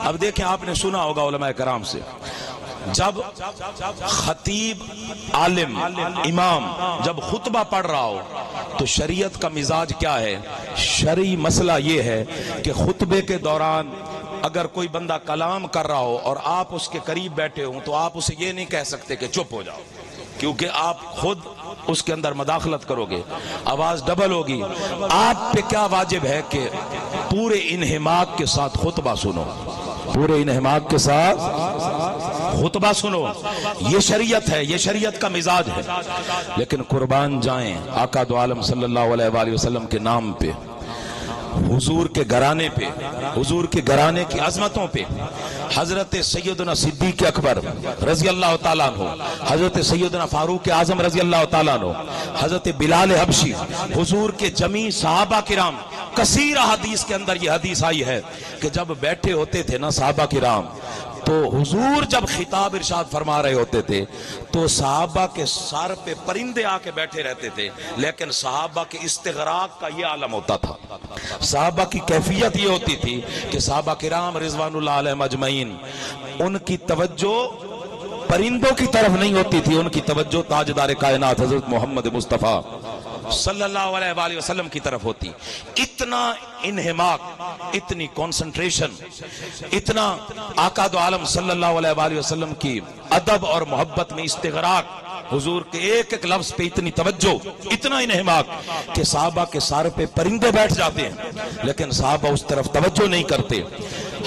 اب دیکھیں آپ نے سنا ہوگا علماء کرام سے، جب خطیب عالم امام جب خطبہ پڑھ رہا ہو تو شریعت کا مزاج کیا ہے؟ شرعی مسئلہ یہ ہے کہ خطبے کے دوران اگر کوئی بندہ کلام کر رہا ہو اور آپ اس کے قریب بیٹھے ہوں تو آپ اسے یہ نہیں کہہ سکتے کہ چپ ہو جاؤ، کیونکہ آپ خود اس کے اندر مداخلت کرو گے، آواز ڈبل ہوگی۔ آپ پہ کیا واجب ہے کہ پورے انہماک کے ساتھ خطبہ سنو، پورے انہماک کے ساتھ خطبہ سنو، یہ شریعت ہے، یہ شریعت کا مزاج ہے۔ لیکن قربان جائیں آقا دو عالم صلی اللہ علیہ وآلہ وسلم کے نام پہ، حضور کے گھرانے پہ، حضور کے گھرانے کی عظمتوں پہ، حضرت سیدنا صدیق اکبر رضی اللہ تعالیٰ عنہ، حضرت سیدنا فاروق اعظم رضی اللہ تعالیٰ عنہ، حضرت بلال حبشی، حضور کے جمیع صحابہ کرام، کثیر حدیث کے اندر یہ حدیث آئی ہے کہ جب بیٹھے ہوتے تھے نا صحابہ کرام تو حضور جب خطاب ارشاد فرما رہے ہوتے تھے تو صحابہ کے سر پہ پرندے آ کے بیٹھے رہتے تھے، لیکن صحابہ کے استغراق کا یہ عالم ہوتا تھا، صحابہ کی کیفیت یہ ہوتی تھی کہ صحابہ کرام رضوان اللہ علیہم اجمعین ان کی توجہ پرندوں کی طرف نہیں ہوتی تھی، ان کی توجہ تاجدار کائنات حضرت محمد مصطفیٰ صلی اللہ علیہ وآلہ وسلم کی طرف ہوتی۔ اتنا انہماک، اتنی کنسنٹریشن، اتنا آقا دو عالم صلی اللہ علیہ وآلہ وسلم کی ادب اور محبت میں استغراق، حضور کے ایک ایک لفظ پہ اتنی توجہ، اتنا انہماک کہ صحابہ کے سر پہ پرندے بیٹھ جاتے ہیں لیکن صحابہ اس طرف توجہ نہیں کرتے۔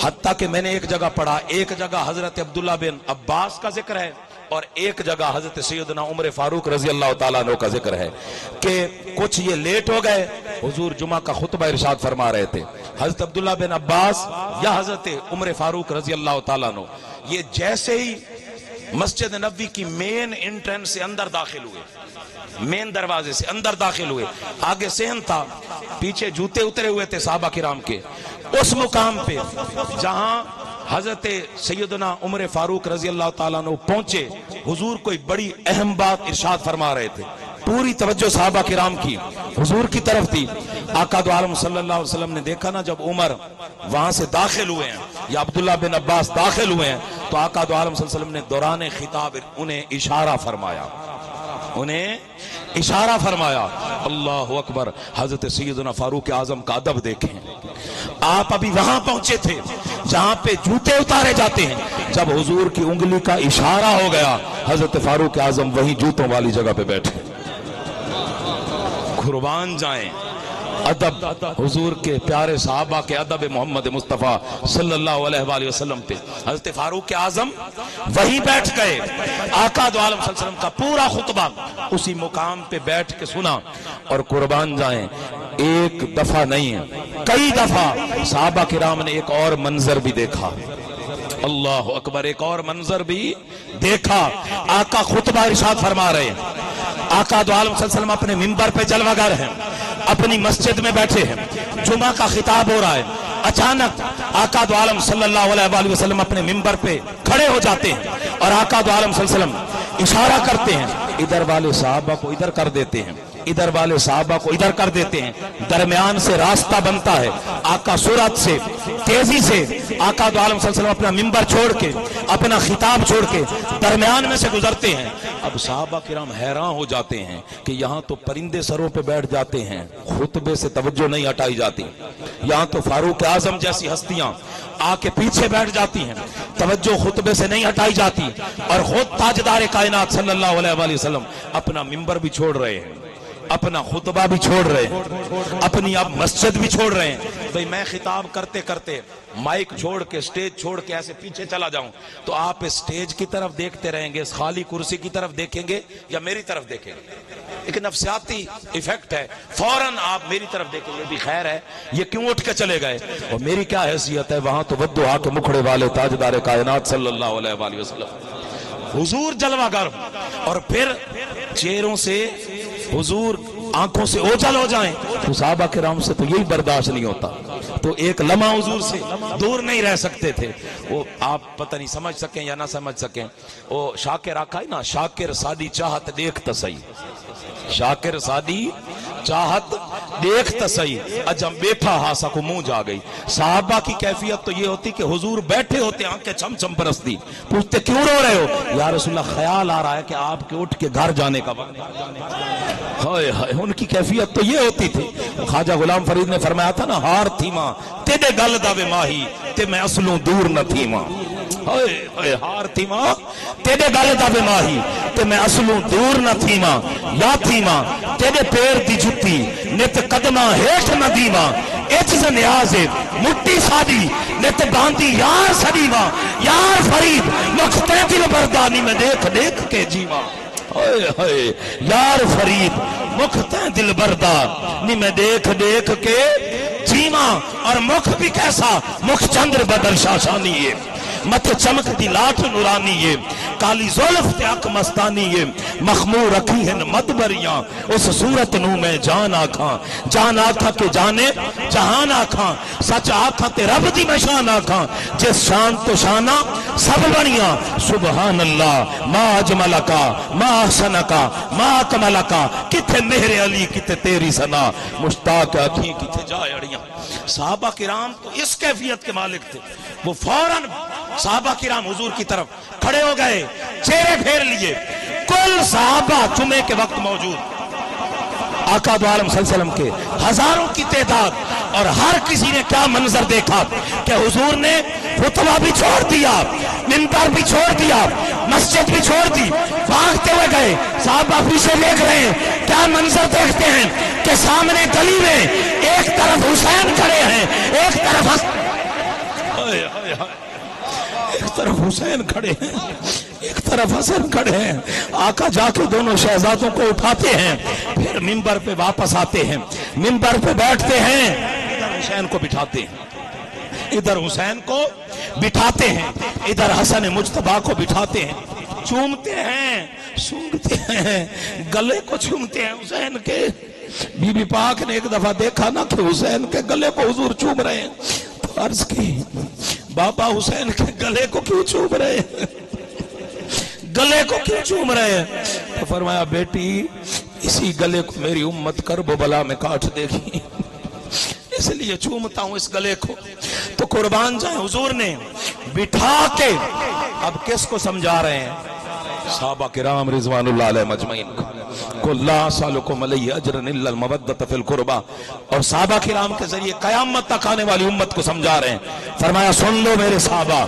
حتیٰ کہ میں نے ایک جگہ پڑھا، ایک جگہ حضرت عبداللہ بن عباس کا ذکر ہے اور ایک جگہ حضرت سیدنا عمر فاروق رضی اللہ تعالیٰ عنہ کا ذکر ہے کہ کچھ یہ لیٹ ہو گئے، حضور جمعہ کا خطبہ ارشاد فرما رہے تھے، حضرت عبداللہ بن عباس یا حضرت عمر فاروق رضی اللہ تعالیٰ عنہ یہ جیسے ہی مسجد نبوی کی مین انٹرنس سے اندر داخل ہوئے، مین دروازے سے اندر داخل ہوئے، آگے صحن تھا، پیچھے جوتے اترے ہوئے تھے صحابہ کرام کے، اس مقام پہ جہاں حضرت سیدنا عمر فاروق رضی اللہ تعالیٰ عنہ پہنچے، حضور کوئی بڑی اہم بات ارشاد فرما رہے تھے، پوری توجہ صحابہ کرام کی حضور کی طرف تھی۔ آقا دو عالم صلی اللہ علیہ وسلم نے دیکھا نا جب عمر وہاں سے داخل ہوئے ہیں یا عبداللہ بن عباس داخل ہوئے ہیں تو آقا دو عالم صلی اللہ علیہ وسلم نے دوران خطاب انہیں اشارہ فرمایا، انہیں اشارہ فرمایا۔ اللہ اکبر، حضرت سیدنا فاروق اعظم کا ادب دیکھیں، آپ ابھی وہاں پہنچے تھے جہاں پہ جوتے اتارے جاتے ہیں، جب حضور کی انگلی کا اشارہ ہو گیا حضرت فاروق اعظم وہیں جوتوں والی جگہ پہ بیٹھے۔ قربان جائیں ادب حضور کے پیارے صحابہ کے ادب محمد مصطفیٰ صلی اللہ علیہ وآلہ وسلم پہ، حضرت فاروق اعظم وہیں بیٹھ گئے، آقا دو عالم صلی اللہ علیہ وسلم کا پورا خطبہ اسی مقام پہ بیٹھ کے سنا۔ اور قربان جائیں ایک دفعہ نہیں کئی دفعہ صحابہ کرام نے ایک اور منظر بھی دیکھا، اللہ اکبر، ایک اور منظر بھی دیکھا۔ آقا خطبہ ارشاد فرما رہے ہیں، آقا دو عالم صلی اللہ علیہ وسلم اپنے منبر پہ جلوہ گر ہیں، اپنی مسجد میں بیٹھے ہیں، جمعہ کا خطاب ہو رہا ہے، اچانک آقا دو عالم صلی اللہ علیہ وآلہ وسلم اپنے منبر پہ کھڑے ہو جاتے ہیں اور آقا دو عالم صلی اللہ علیہ وسلم اشارہ کرتے ہیں، ادھر والے صحابہ کو ادھر کر دیتے ہیں، ادھر والے صحابہ کو ادھر کر دیتے ہیں، درمیان سے راستہ بنتا ہے، آقا سرعت سے تیزی سے آقا دو عالم صلی اللہ علیہ وسلم اپنا منبر چھوڑ کے اپنا خطاب چھوڑ کے درمیان میں سے گزرتے ہیں۔ اب صحابہ کرام حیران ہو جاتے ہیں کہ یہاں تو پرندے سروں پہ بیٹھ جاتے ہیں، خطبے سے توجہ نہیں ہٹائی جاتی، یہاں تو فاروق اعظم جیسی ہستیاں آ کے پیچھے بیٹھ جاتی ہیں، توجہ خطبے سے نہیں ہٹائی جاتی، اور خود تاجدار کائنات صلی اللہ علیہ وآلہ وسلم اپنا منبر بھی چھوڑ رہے ہیں، اپنا خطبہ بھی چھوڑ رہے ہیں، اپنی اب مسجد بھی چھوڑ رہے ہیں۔ بھئی میں خطاب کرتے کرتے مائک چھوڑ کے سٹیج چھوڑ کے ایسے پیچھے چلا جاؤں تو آپ سٹیج کی طرف دیکھتے رہیں گے، اس خالی کرسی کی طرف دیکھیں گے یا میری طرف دیکھیں گے؟ ایک نفسیاتی ایفیکٹ ہے، فوراً آپ میری طرف دیکھیں گے بھی خیر ہے یہ کیوں اٹھ کے چلے گئے، اور میری کیا حیثیت ہے، وہاں تو ودعا کے مکھڑے والے تاجدار کائنات صلی اللہ علیہ وآلہ وسلم حضور جلوہ گر، اور پھر چہروں سے حضور آنکھوں سے اوجھل ہو جائیں تو صحابہ کرام سے تو یہی برداشت نہیں ہوتا، تو ایک لمحہ حضور سے دور نہیں رہ سکتے تھے۔ وہ آپ پتہ نہیں سمجھ سکیں یا نہ سمجھ سکیں، وہ شاکر آقا ہے نا، شاکر سادی چاہت دیکھ تسئی، شاکر سادی چاہت دیکھتا صحیح اجم بیٹھا ہاسا کو منہ جا گئی. صحابہ کی کیفیت تو یہ ہوتی کہ حضور بیٹھے ہوتے آنکھیں چم چم برستی, پوچھتے کیوں رو رہے ہو؟ یا رسول اللہ خیال آ رہا ہے کہ آپ کے اٹھ کے گھر جانے کا وقت. ہائے ہائے, ان کی کیفیت تو یہ ہوتی تھی. خواجہ غلام فرید نے فرمایا تھا نا, ہار تھی ماں تیرے گل دا وے ماہی تے میں اصلوں دور نہ تھی ماں. ہائے ہائے, ہار تھی ماں تیرے گل دا وے ماہی تے میں اصلوں دور نہ تھی ماں. یا تھی ماں تیرے پیر دی جتی نت قدمہ ہیٹھ نہ دی ماں. اچز نیازے مٹی سادی نت باندھی یار سڑی ماں. یار فرید مختے دل بردانی میں دیکھ دیکھ کے جی ماں. ہائے ہائے, یار فرید مختے دل بردانی میں دیکھ دیکھ کے جیما. اور مکھ بھی کیسا, مکھ چندر بدر شاشانی ہے, مت چمک دی لاٹھ نورانی ہے, کالی زلف تے اک مستانی ہے, مخمور رکھی ہیں مدبریاں اس صورت نو میں جان آکھاں. جان آکھاں کہ جانے جہان آکھاں, سچ آکھاں تے رب دی میں شان آکھاں. جس شان تو شانہ سب بنیاں, سبحان اللہ ما اجملکا ما احسنکا ما اکملکا. کتے مہر علی کتے تیری ثنا, مشتاق اکھیں کتے جائے اڑیاں. صحابہ کرام تو اس کیفیت کے مالک تھے. وہ فوراً صحابہ کرام حضور کی طرف کھڑے ہو گئے, چہرے پھیر لیے. کل صحابہ جمعے کے وقت موجود, آقا دو عالم صلی اللہ علیہ وسلم کے ہزاروں کی تعداد, اور ہر کسی نے کیا منظر دیکھا کہ حضور نے خطبہ بھی چھوڑ دیا, منبر بھی چھوڑ دیا, مسجد بھی چھوڑ دی, بھاگتے ہوئے گئے. صحابہ پیچھے دیکھ رہے ہیں, کیا منظر دیکھتے ہیں کہ سامنے گلی میں ایک طرف حسین کھڑے ہیں, ایک طرف ایک طرف حسین کھڑے ہیں, ایک طرف حسن کھڑے ہیں. آقا جا کے دونوں شہزادوں کو اٹھاتے ہیں, پھر منبر پہ واپس آتے ہیں, منبر پہ بیٹھتے ہیں, ادھر حسین کو بٹھاتے ہیں, ادھر حسین کو بٹھاتے ہیں, ادھر حسن مجتبیٰ کو بٹھاتے ہیں. چومتے ہیں, سونگتے ہیں, گلے کو چومتے ہیں حسین کے. بی بی پاک نے ایک دفعہ دیکھا نا کہ حسین کے گلے کو حضور چوم رہے ہیں, تو عرض کی بابا حسین کے گلے کو کیوں چوم رہے ہیں, گلے کو کیوں چوم رہے ہیں؟ تو فرمایا بیٹی اسی گلے کو میری امت کرب و بلا میں کاٹ دے گی, اس لیے چومتا ہوں اس گلے کو. تو قربان جائیں, حضور نے بٹھا کے اب کس کو سمجھا رہے ہیں؟ صحابہ کرام رضوان اللہ علیہ مجمعین کو. قل لا اسألکم علیہ اجرا الا المودۃ فی القربى. اور صحابہ کرام کے ذریعے قیامت تک آنے والی امت کو سمجھا رہے ہیں. فرمایا سن لو میرے صحابہ,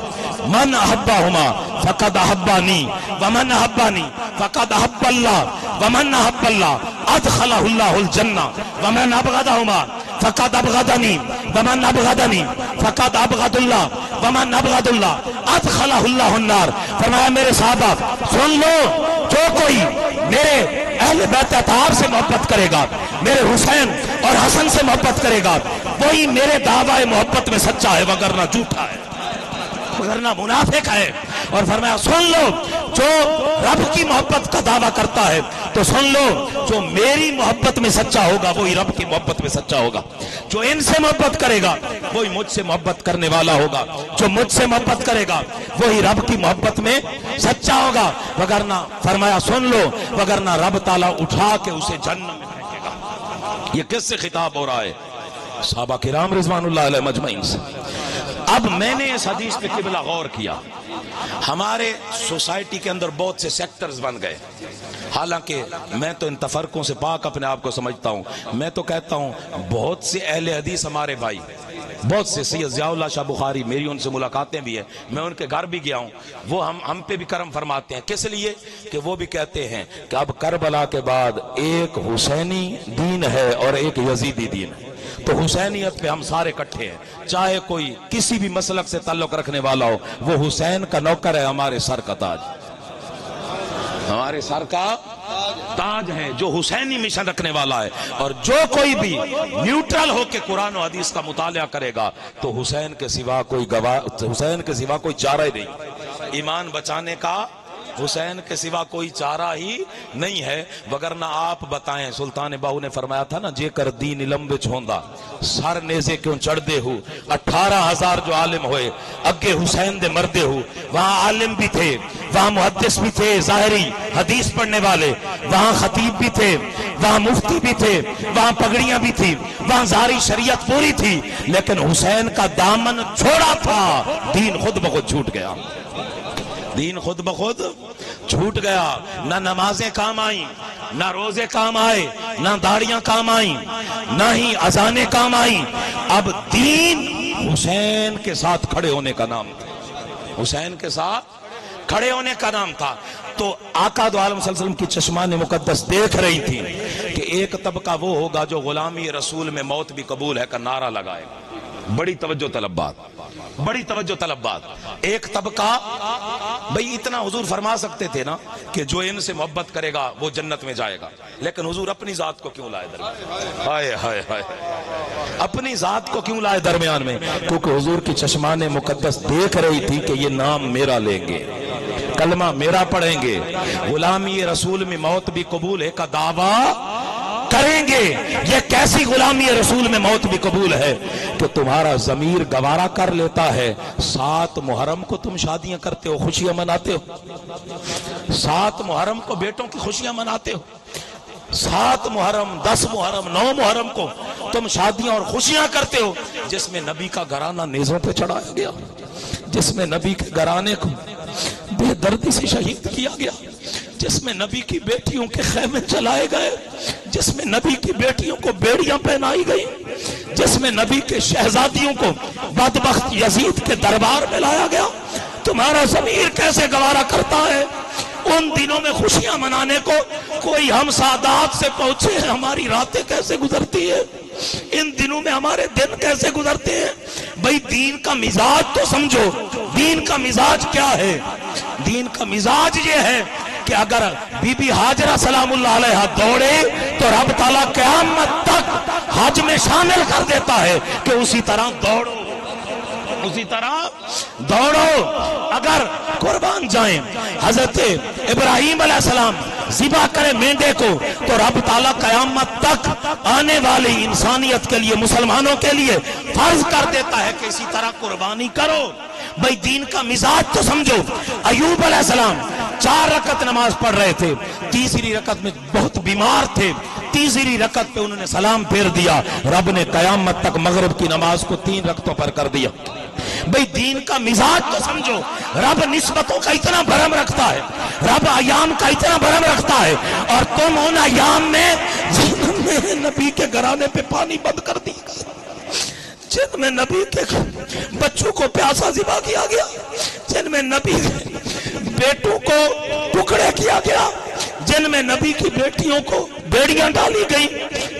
من احبہما فقد احبانی ومن احبانی فقد احب اللہ ومن احب اللہ ادخلہ اللہ الجنہ ومن ابغضہما فقد ابغضنی ومن ابغضنی فقد ابغض اللہ ومن ابغض اللہ ادخلہ اللہ النار. فرمایا میرے صحابہ سن لو, جو کوئی میرے اہل بیت اطہار سے محبت کرے گا, میرے حسین اور حسن سے محبت کرے گا, وہی میرے دعوی محبت میں سچا ہے, وگرنہ جھوٹا ہے, وگرنہ منافق ہے. اور فرمایا سن لو, جو رب کی محبت کا دعویٰ کرتا ہے تو سن لو, جو میری محبت میں سچا ہوگا وہی رب کی محبت میں سچا ہوگا. جو ان سے محبت کرے گا وہی مجھ سے محبت کرنے والا ہوگا, جو مجھ سے محبت کرے گا وہی رب کی محبت میں سچا ہوگا. وگرنہ فرمایا سن لو, وگرنہ رب تعالیٰ اٹھا کے اسے جہنم میں پھینکے گا. یہ کس سے خطاب ہو رہا ہے؟ صحابہ کرام رضوان اللہ علیہ مجمعین سے. اب میں نے اس حدیث پہ قبلہ غور کیا. ہمارے سوسائٹی کے اندر بہت سے سیکٹرز بن گئے, حالانکہ میں تو ان تفرقوں سے پاک اپنے آپ کو سمجھتا ہوں. میں تو کہتا ہوں بہت سے اہل حدیث ہمارے بھائی, بہت سے, سید ضیاء اللہ شاہ بخاری, میری ان سے ملاقاتیں بھی ہیں, میں ان کے گھر بھی گیا ہوں, وہ ہم پہ بھی کرم فرماتے ہیں. کس لیے کہ وہ بھی کہتے ہیں کہ اب کربلا کے بعد ایک حسینی دین ہے اور ایک یزیدی دین ہے, تو حسینیت پہ ہم سارے کٹھے ہیں. چاہے کوئی کسی بھی مسلک سے تعلق رکھنے والا ہو, وہ حسین کا نوکر ہے, ہمارے سر کا تاج, ہمارے سر کا تاج ہے, جو حسینی مشن رکھنے والا ہے. اور جو کوئی بھی نیوٹرل ہو کے قرآن و حدیث کا مطالعہ کرے گا تو حسین کے سوا کوئی چارہ ہی نہیں. ایمان بچانے کا حسین کے سوا کوئی چارہ ہی نہیں ہے، وگرنہ آپ بتائیں سلطان باہو نے فرمایا تھا نا، جے کر دین علم وچ ہوندا سر نیزے کیوں چڑھ دے ہو، 18,000 جو عالم ہوئے اگے حسین دے مردے ہو، وہاں عالم بھی تھے، وہاں محدث بھی تھے، ظاہری حدیث پڑھنے والے، وہاں خطیب بھی تھے، وہاں مفتی بھی تھے، وہاں پگڑیاں بھی تھی، وہاں ظاہری شریعت پوری تھی، لیکن حسین کا دامن چھوڑا تھا، دین خود بخود چھوٹ گیا، دین خود بخود چھوٹ گیا، نہ نمازیں کام آئیں، نہ روزے کام آئے، نہ داڑیاں کام آئیں، نہ ہی اذانیں کام آئیں، اب دین حسین کے ساتھ کھڑے ہونے کا نام تھا، حسین کے ساتھ کھڑے ہونے کا نام تھا۔ تو آقا دو عالم صلی اللہ علیہ وسلم کی چشمان مقدس دیکھ رہی تھی کہ ایک طبقہ وہ ہوگا جو غلامی رسول میں موت بھی قبول ہے کا نعرہ لگائے گا، بڑی توجہ طلب بات، بڑی توجہ طلب بات۔ ایک طبقہ، بھئی اتنا حضور فرما سکتے تھے نا کہ جو ان سے محبت کرے گا وہ جنت میں جائے گا، لیکن حضور اپنی ذات کو کیوں لائے درمیان؟ ہائے ہائے ہائے، اپنی ذات کو کیوں لائے درمیان میں؟ کیونکہ حضور کی چشمان مقدس دیکھ رہی تھی کہ یہ نام میرا لیں گے، کلمہ میرا پڑھیں گے، غلامی رسول میں موت بھی قبول ہے کا دعویٰ کریں گے۔ یہ کیسی غلامی رسول میں موت بھی قبول ہے کہ تمہارا ضمیر گوارا کر لیتا ہے 7 محرم کو تم شادیاں کرتے ہو، خوشیاں مناتے ہو، 7 محرم کو بیٹوں کی خوشیاں مناتے ہو، 7 محرم 10 محرم 9 محرم کو تم شادیاں اور خوشیاں کرتے ہو، جس میں نبی کا گھرانہ نیزوں پہ چڑھایا گیا، جس میں نبی کے گھرانے کو بے دردی سے شہید کیا گیا، جس میں نبی کی بیٹیوں کے خیمے چلائے گئے، جس میں نبی کی بیٹیوں کو بیڑیاں پہنائی گئی، جس میں نبی کے شہزادیوں کو بدبخت یزید کے دربار میں لایا گیا، تمہارا ضمیر کیسے گوارا کرتا ہے ان دنوں میں خوشیاں منانے کو؟ کوئی ہم سعادات سے پہنچے ہیں، ہماری راتیں کیسے گزرتی ہیں، ان دنوں میں ہمارے دن کیسے گزرتے ہیں؟ بھئی دین کا مزاج تو سمجھو، دین کا مزاج کیا ہے؟ دین کا مزاج یہ ہے کہ اگر بی بی ہاجرہ سلام اللہ علیہ دوڑے تو رب تعالیٰ قیامت تک حج میں شامل کر دیتا ہے کہ اسی طرح دوڑو، اسی طرح دوڑو۔ اگر قربان جائیں حضرت ابراہیم علیہ السلام ذبح کرے مینڈے کو تو رب تعالیٰ قیامت تک آنے والی انسانیت کے لیے، مسلمانوں کے لیے فرض کر دیتا ہے کہ اسی طرح قربانی کرو۔ بھئی دین کا مزاج تو سمجھو۔ ایوب علیہ السلام 4 رکعت نماز پڑھ رہے تھے، تیسری رکعت میں بہت بیمار تھے، تیسری رکعت پہ انہوں نے سلام پھیر دیا، رب نے قیامت تک مغرب کی نماز کو 3 رکعتوں پر کر دیا۔ بھئی دین کا مزاج تو سمجھو۔ رب نسبتوں کا اتنا بھرم رکھتا ہے، رب ایام کا اتنا بھرم رکھتا ہے، اور تم ان ایام میں نبی کے گھرانے پہ پانی بند کر دیا گیا، جن میں نبی کے بچوں کو پیاسا ذبح کیا گیا، جن میں نبی بیٹوں کو ٹکڑے کیا گیا، جن میں نبی کی بیٹیوں کو بیڑیاں ڈالی گئی،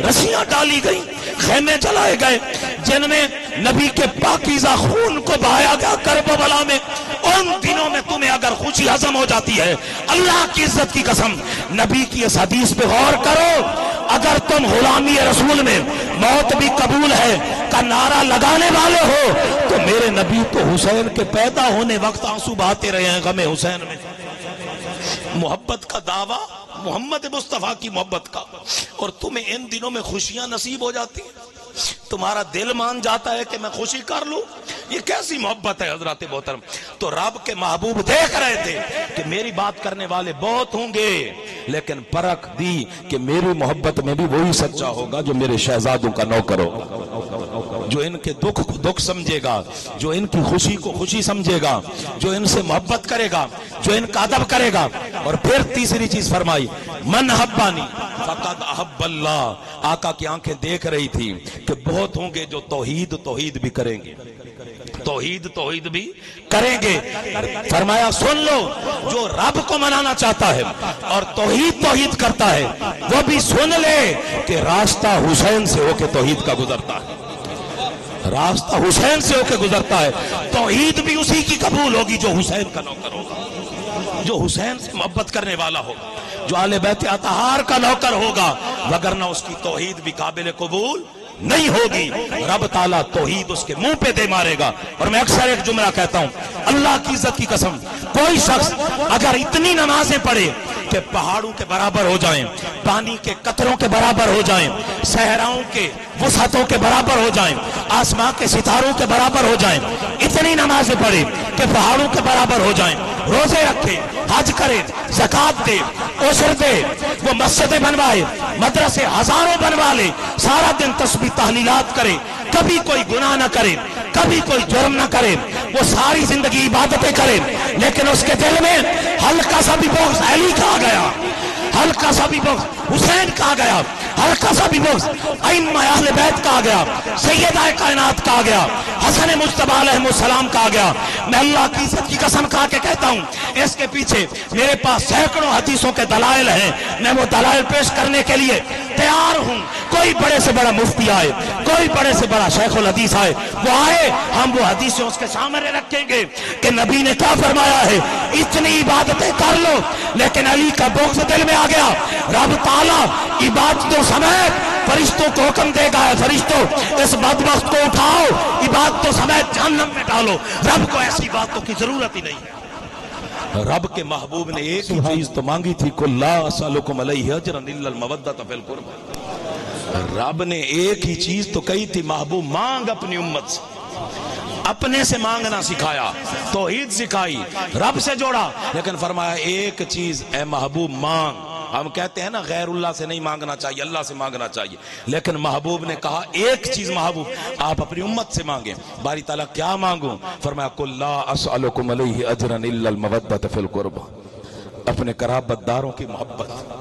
رسیاں ڈالی گئی، خیمے جلائے گئے، جن میں نبی کے پاکیزہ خون کو بہایا گیا کربلا میں، ان دنوں میں تمہیں اگر خوشی ہضم ہو جاتی ہے، اللہ کی عزت کی قسم نبی کی اس حدیث پہ غور کرو، اگر تم غلامی رسول میں موت بھی قبول ہے کا نعرہ لگانے والے ہو تو میرے نبی تو حسین کے پیدا ہونے وقت آنسو بہاتے رہے ہیں غم حسین میں۔ محبت کا دعویٰ محمد مصطفیٰ کی محبت کا، اور تمہیں ان دنوں میں خوشیاں نصیب ہو جاتی ہیں، تمہارا دل مان جاتا ہے کہ میں خوشی کر لوں، یہ کیسی محبت ہے حضرات محترم؟ تو رب کے محبوب دیکھ رہے تھے کہ میری بات کرنے والے بہت ہوں گے، لیکن پرکھ دی کہ میری محبت میں بھی وہی سچا ہوگا جو میرے شہزادوں کا نوکر ہوگا، جو ان کے دکھ کو دکھ سمجھے گا، جو ان کی خوشی کو خوشی سمجھے گا، جو ان سے محبت کرے گا، جو ان کا ادب کرے گا۔ اور پھر تیسری چیز فرمائی، من حبانی فقد احب اللہ۔ آقا کی آنکھیں دیکھ رہی تھی کہ بہت ہوں گے جو توحید بھی کریں گے، توحید بھی کریں گے۔ فرمایا سن لو، جو رب کو منانا چاہتا ہے اور توحید کرتا ہے وہ بھی سن لے کہ راستہ حسین سے ہو کے توحید کا گزرتا ہے، راستہ حسین سے ہو کے گزرتا ہے، توحید بھی اسی کی قبول ہوگی جو حسین کا نوکر ہوگا، جو حسین سے محبت کرنے والا ہوگا، جو اہل بیت اطہار کا نوکر ہوگا، وگرنہ اس کی توحید بھی قابل قبول نہیں ہوگی، رب تعالیٰ توحید اس کے منہ پہ دے مارے گا۔ اور میں اکثر ایک جملہ کہتا ہوں، اللہ کی عزت کی قسم کوئی شخص اگر اتنی نمازیں پڑھے کہ پہاڑوں کے برابر ہو جائیں، پانی کے قطروں کے برابر ہو جائیں، صحراؤں کے وسعتوں کے برابر ہو جائیں، آسمان کے ستاروں کے برابر ہو جائیں، اتنی نمازیں پڑھے کہ پہاڑوں کے برابر ہو جائیں، روزے رکھے، حج کرے، زکوٰۃ دے، عشر دے، وہ مسجدیں بنوائے، مدرسے ہزاروں بنوا لے، سارا دن تسبیح تحلیلات کرے، کبھی کوئی گناہ نہ کرے، کبھی کوئی جرم نہ کرے، وہ ساری زندگی عبادتیں کرے، لیکن اس کے دل میں ہلکا سا بھی بغض علی کا آ گیا، ہلکا سا بھی بغض حسین کا آ گیا، ہلکا سا بھی بغض ائمہ اہل بیت کا آ گیا، سیدہ کائنات کا آ گیا، حسن مجتبی علیہ السلام کا آ گیا، میں اللہ کی عزت کی قسم کھا کے کہتا ہوں اس کے پیچھے میرے پاس سینکڑوں حدیثوں کے دلائل ہیں، میں وہ دلائل پیش کرنے کے لیے تیار ہوں۔ کوئی بڑے سے بڑا مفتی آئے، کوئی بڑے سے بڑا شیخ الحدیث آئے، وہ آئے، ہم وہ حدیثیں اس کے سامنے رکھیں گے کہ نبی نے کیا فرمایا ہے، اتنی عبادتیں کر لو، لیکن علی کا بغض دل میں آ گیا، رب تعالیٰ عبادتوں سمیت فرشتوں کو حکم دے گا، فرشتوں اس بدبخت کو اٹھاؤ، عبادتوں سمیت جہنم میں ڈالو۔ رب کو ایسی باتوں کی ضرورت ہی نہیں ہے۔ رب کے محبوب نے ایک ہی چیز تو مانگی تھی، قُل لَا أَسْأَلُكُمْ عَلَيْهِ أَجْرًا إِلَّا الْمَوَدَّةَ فِي الْقُرْبَى۔ رب نے ایک ہی چیز تو کہی تھی، محبوب مانگ اپنی امت سے، اپنے سے مانگنا سکھایا، توحید سکھائی، رب سے جوڑا، لیکن فرمایا ایک چیز اے محبوب مانگ۔ ہم کہتے ہیں نا غیر اللہ سے نہیں مانگنا چاہیے، اللہ سے مانگنا چاہیے، لیکن محبوب نے کہا ایک چیز محبوب آپ اپنی امت سے مانگیں۔ باری تعالیٰ کیا مانگوں؟ فرمایا قُل لَا أَسْأَلُكُمْ عَلَيْهِ أَجْرًا إِلَّا الْمَوَدَّةَ فِي الْقُرْبَى، اپنے قرابت داروں کی محبت۔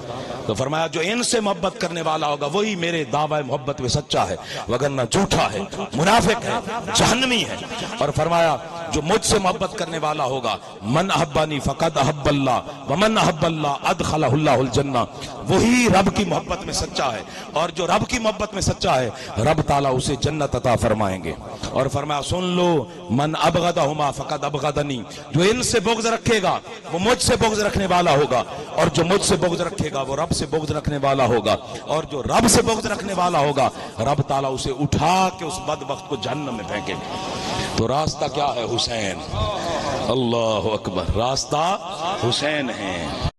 تو فرمایا جو ان سے محبت کرنے والا ہوگا وہی میرے دعوی محبت میں سچا ہے، وگرنہ جھوٹا ہے، منافق ہے، جہنمی ہے۔ اور فرمایا جو مجھ سے محبت کرنے والا ہوگا، من احبانی فقد احب اللہ ومن احب اللہ ادخلہ اللہ الجنہ، وہی رب کی محبت میں سچا ہے، اور جو رب کی محبت میں سچا ہے رب تعالیٰ اسے جنت عطا فرمائیں گے۔ اور فرمایا سن لو من ابغضہما فقد ابغضنی، جو ان سے بغض رکھے گا وہ مجھ سے بغض رکھنے والا ہوگا، اور جو مجھ سے بغض رکھے گا وہ رب سے بغض رکھنے والا ہوگا، اور جو رب سے بغض رکھنے والا ہوگا رب تعالیٰ اسے اٹھا کے اس بدبخت کو جہنم میں پھینکے گا۔ تو راستہ کیا ہے؟ حسین۔ اللہ اکبر، راستہ حسین ہے۔